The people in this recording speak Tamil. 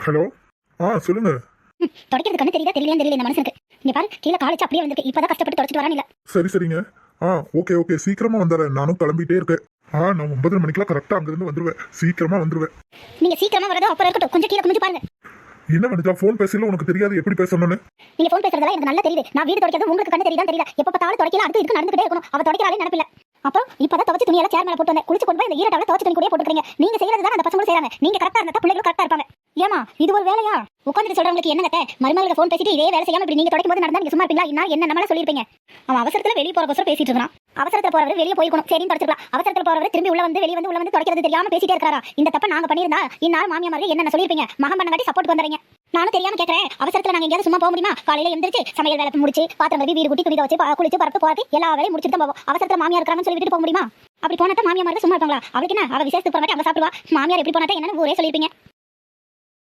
ஹலோ. சொல்லுங்க. தொடக்கிறது கண்ணு தெரியுதா தெரியல இந்த மனுஷனுக்கு. நீ பாரு கீழே காலேஜ் அப்படியே வந்து இப்பதான் கஷ்டப்பட்டு தொடச்சிட்டு வரான் இல்ல. சரிங்க. ஓகே ஓகே, சீக்கிரமா வந்துடுறேன். நானும் கிளம்பிட்டே இருக்கேன். நான் 9 மணிக்கெல்லாம் கரெக்டா அங்கிருந்து வந்துருவேன். சீக்கிரமா வந்துருவேன். நீங்க சீக்கிரமா வரதோ அப்புறம் இருக்கட்டும், கொஞ்சம் கீழே குனிஞ்சு பாருங்க. என்ன பண்ணுச்சா போன் பேசல, உனக்கு தெரியாது எப்படி பேசணும்னு? நீங்க போன் பேசுறதெல்லாம் எனக்கு நல்லா தெரியுது. நான் வீடு தொடக்கிறது உங்களுக்கு கண்ணு தெரியுதா தெரியல. எப்ப பார்த்தாலும் தொடக்கல அடுத்து இதுக்கு நடந்துட்டே இருக்கணும். அவ தொடக்கிறாளே நினைப்பில்ல. அப்புறம் இப்பதான் துவச்சு துணியெல்லாம் சேர் மேல போட்டு வந்தேன். குளிச்சு கொண்டு போய் இந்த ஈரட்டால துவச்சு துணி கூட போட்டுக்கிறீங்க. நீங்க செய்யறதுதான் அந்த பசங்களும் செய்றாங்க. நீங்க கரெக்டா இருந்தா பிள்ளைகளும் கரெக்டா இருப்பாங்க. ஏமா இது ஒரு வேலையா? உட்காந்துட்டு சொல்றவங்களுக்கு என்னங்க மருமகளுக்கு போன் பேசிட்டு இதே வேலை செய்யாம இப்படி நீங்க தொடக்கும் போது நடந்தா நீங்க சும்மா இருப்பீங்களா? என்ன நம்மள சொல்லிருப்பீங்க. அவன் அவசரத்துல வெளிய போற கோசரம் பேசிட்டு இருக்கான். அவசரத்துல போறவர் வெளிய போய்க்கணும், சரின்னு தொடச்சிக்கலாம். அவசரத்துல போறவர் திரும்பி உள்ள வந்து வெளிய வந்து தொடக்கிறது தெரியாம பேசிட்டே இருக்காரா? இந்த தப்ப நாங்க பண்ணிருந்தா இன்னார் மாமியாமாரே என்ன சொல்லிருப்பீங்க? மகன் பண்ணங்காட்டி சப்போர்ட் வந்தறீங்க. நானும் தெரியாம கேக்குறேன். அவசரத்துல நாங்க எங்கயாவது சும்மா போக முடியுமா? காலையில எந்திரிச்சு சமையல் வேலை முடிச்சு பாத்திரம் கழுவி வீடு குட்டி துணி துவைச்சு குளிச்சு பரப்பு போறது எல்லா வேலையும் முடிச்சுட்டு தான் போவோம். அவசரத்துல மாமியார் இருக்காங்கன்னு சொல்லி விட்டுட்டு போக முடியுமா? அப்படி போனா மாமியார் சும்மா இருப்பாங்களா? அவளுக்கு என்ன, அவ விசேஷத்துக்கு போற மாதிரி அங்க சாப்பிடுவா. மாமியார் எப்படி போனா என்னன்னு ஊரே சொல்லிருப்பீங்க.